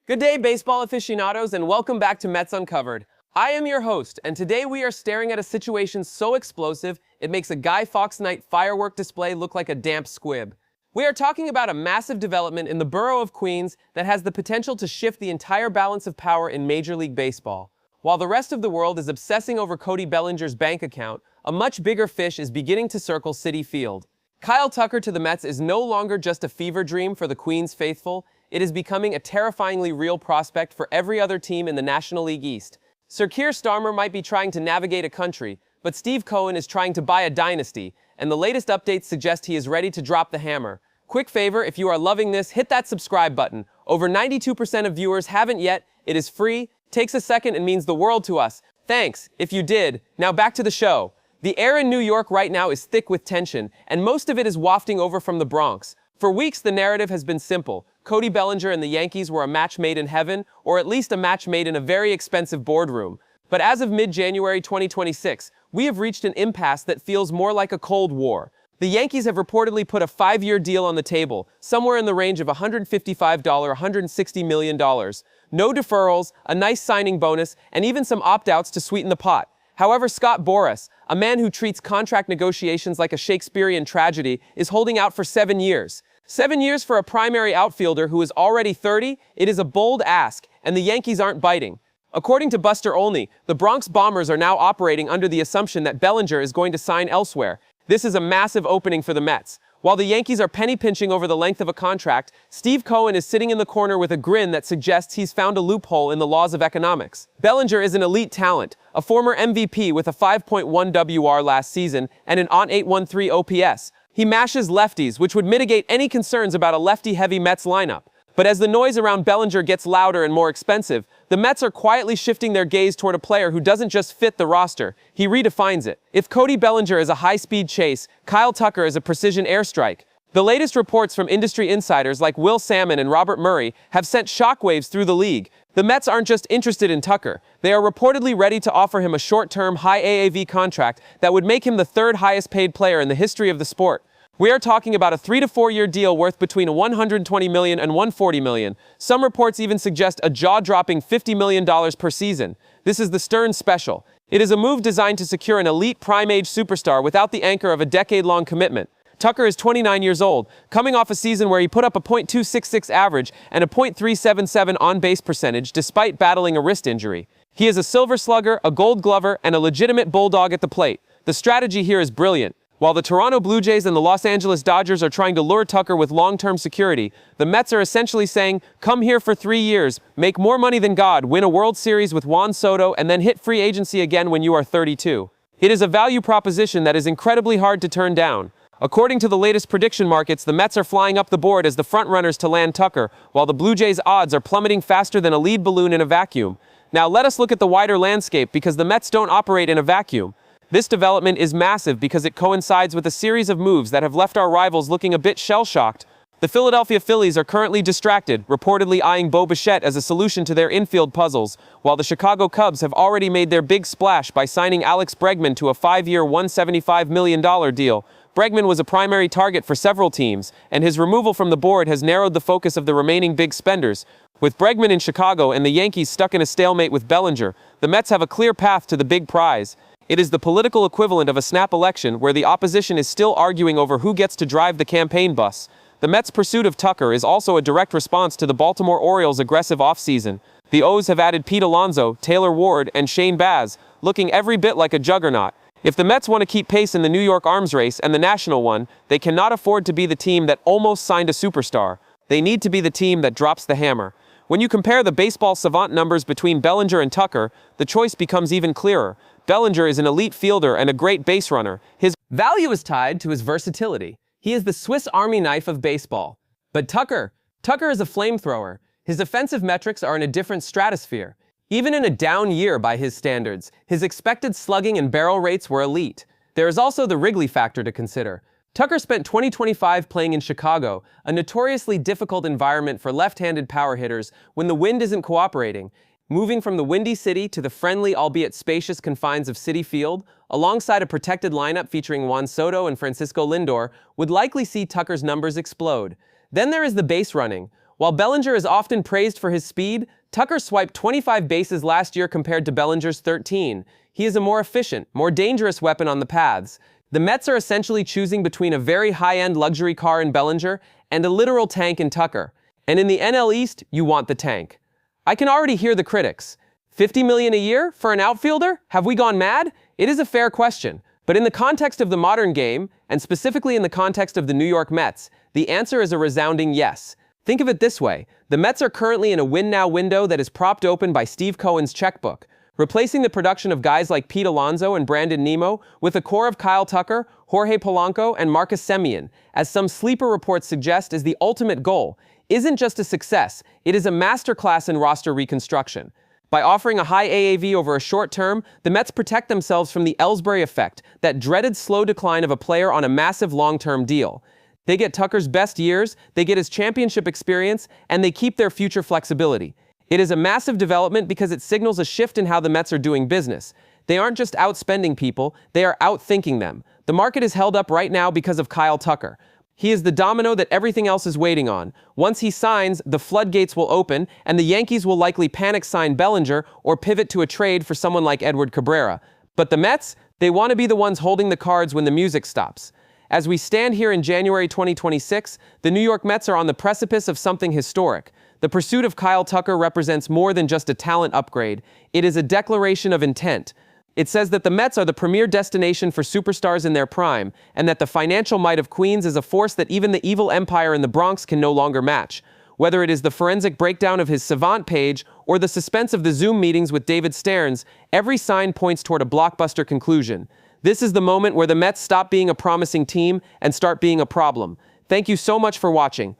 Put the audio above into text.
Good day, baseball aficionados, and welcome back to Mets Uncovered. I am your host, and today we are staring at a situation so explosive it makes a Guy Fawkes night firework display look like a damp squib. We are talking about a massive development in the borough of Queens that has the potential to shift the entire balance of power in Major League Baseball. While the rest of the world is obsessing over Cody Bellinger's bank account, a much bigger fish is beginning to circle Citi Field. Kyle Tucker to the Mets is no longer just a fever dream for the Queens faithful. It is becoming a terrifyingly real prospect for every other team in the National League East. Sir Keir Starmer might be trying to navigate a country, but Steve Cohen is trying to buy a dynasty, and the latest updates suggest he is ready to drop the hammer. Quick favor, if you are loving this, hit that subscribe button. Over 92% of viewers haven't yet. It is free, takes a second, and means the world to us. Thanks, if you did. Now back to the show. The air in New York right now is thick with tension, and most of it is wafting over from the Bronx. For weeks, the narrative has been simple. Cody Bellinger and the Yankees were a match made in heaven, or at least a match made in a very expensive boardroom. But as of mid-January 2026, we have reached an impasse that feels more like a Cold War. The Yankees have reportedly put a 5-year deal on the table, somewhere in the range of $155, $160 million. No deferrals, a nice signing bonus, and even some opt-outs to sweeten the pot. However, Scott Boras, a man who treats contract negotiations like a Shakespearean tragedy, is holding out for 7 years. 7 years for a primary outfielder who is already 30? It is a bold ask, and the Yankees aren't biting. According to Buster Olney, the Bronx Bombers are now operating under the assumption that Bellinger is going to sign elsewhere. This is a massive opening for the Mets. While the Yankees are penny-pinching over the length of a contract, Steve Cohen is sitting in the corner with a grin that suggests he's found a loophole in the laws of economics. Bellinger is an elite talent, a former MVP with a 5.1 WR last season and an .813 OPS. He mashes lefties, which would mitigate any concerns about a lefty-heavy Mets lineup. But as the noise around Bellinger gets louder and more expensive, the Mets are quietly shifting their gaze toward a player who doesn't just fit the roster, he redefines it. If Cody Bellinger is a high-speed chase, Kyle Tucker is a precision airstrike. The latest reports from industry insiders like Will Salmon and Robert Murray have sent shockwaves through the league. The Mets aren't just interested in Tucker. They are reportedly ready to offer him a short-term, high AAV contract that would make him the third highest-paid player in the history of the sport. We are talking about a 3 to 4 year deal worth between $120 million and $140 million. Some reports even suggest a jaw-dropping $50 million per season. This is the Stern Special. It is a move designed to secure an elite prime-age superstar without the anchor of a decade-long commitment. Tucker is 29 years old, coming off a season where he put up a .266 average and a .377 on-base percentage despite battling a wrist injury. He is a Silver Slugger, a Gold Glover, and a legitimate bulldog at the plate. The strategy here is brilliant. While the Toronto Blue Jays and the Los Angeles Dodgers are trying to lure Tucker with long-term security, the Mets are essentially saying, come here for 3 years, make more money than God, win a World Series with Juan Soto, and then hit free agency again when you are 32. It is a value proposition that is incredibly hard to turn down. According to the latest prediction markets, the Mets are flying up the board as the frontrunners to land Tucker, while the Blue Jays' odds are plummeting faster than a lead balloon in a vacuum. Now let us look at the wider landscape because the Mets don't operate in a vacuum. This development is massive because it coincides with a series of moves that have left our rivals looking a bit shell-shocked. The Philadelphia Phillies are currently distracted, reportedly eyeing Bo Bichette as a solution to their infield puzzles, while the Chicago Cubs have already made their big splash by signing Alex Bregman to a 5-year, $175 million deal. Bregman was a primary target for several teams, and his removal from the board has narrowed the focus of the remaining big spenders. With Bregman in Chicago and the Yankees stuck in a stalemate with Bellinger, the Mets have a clear path to the big prize. It is the political equivalent of a snap election where the opposition is still arguing over who gets to drive the campaign bus. The Mets' pursuit of Tucker is also a direct response to the Baltimore Orioles' aggressive offseason. The O's have added Pete Alonso, Taylor Ward, and Shane Baz, looking every bit like a juggernaut. If the Mets want to keep pace in the New York arms race and the national one, they cannot afford to be the team that almost signed a superstar. They need to be the team that drops the hammer. When you compare the baseball savant numbers between Bellinger and Tucker, the choice becomes even clearer. Bellinger is an elite fielder and a great base runner. His value is tied to his versatility. He is the Swiss Army knife of baseball. But Tucker is a flamethrower. His offensive metrics are in a different stratosphere. Even in a down year by his standards, his expected slugging and barrel rates were elite. There is also the Wrigley factor to consider. Tucker spent 2025 playing in Chicago, a notoriously difficult environment for left-handed power hitters when the wind isn't cooperating. Moving from the Windy City to the friendly, albeit spacious confines of Citi Field, alongside a protected lineup featuring Juan Soto and Francisco Lindor, would likely see Tucker's numbers explode. Then there is the base running. While Bellinger is often praised for his speed, Tucker swiped 25 bases last year compared to Bellinger's 13. He is a more efficient, more dangerous weapon on the paths. The Mets are essentially choosing between a very high-end luxury car in Bellinger and a literal tank in Tucker. And in the NL East, you want the tank. I can already hear the critics. $50 million a year for an outfielder? Have we gone mad? It is a fair question. But in the context of the modern game, and specifically in the context of the New York Mets, the answer is a resounding yes. Think of it this way. The Mets are currently in a win-now window that is propped open by Steve Cohen's checkbook, replacing the production of guys like Pete Alonso and Brandon Nimmo with a core of Kyle Tucker, Jorge Polanco, and Marcus Semien, as some sleeper reports suggest is the ultimate goal, isn't just a success, it is a masterclass in roster reconstruction. By offering a high AAV over a short term, the Mets protect themselves from the Ellsbury effect, that dreaded slow decline of a player on a massive long-term deal. They get Tucker's best years, they get his championship experience, and they keep their future flexibility. It is a massive development because it signals a shift in how the Mets are doing business. They aren't just outspending people, they are outthinking them. The market is held up right now because of Kyle Tucker. He is the domino that everything else is waiting on. Once he signs, the floodgates will open, and the Yankees will likely panic sign Bellinger or pivot to a trade for someone like Edward Cabrera. But the Mets, they want to be the ones holding the cards when the music stops. As we stand here in January 2026, the New York Mets are on the precipice of something historic. The pursuit of Kyle Tucker represents more than just a talent upgrade. It is a declaration of intent. It says that the Mets are the premier destination for superstars in their prime, and that the financial might of Queens is a force that even the evil empire in the Bronx can no longer match. Whether it is the forensic breakdown of his Savant page or the suspense of the Zoom meetings with David Stearns, every sign points toward a blockbuster conclusion. This is the moment where the Mets stop being a promising team and start being a problem. Thank you so much for watching.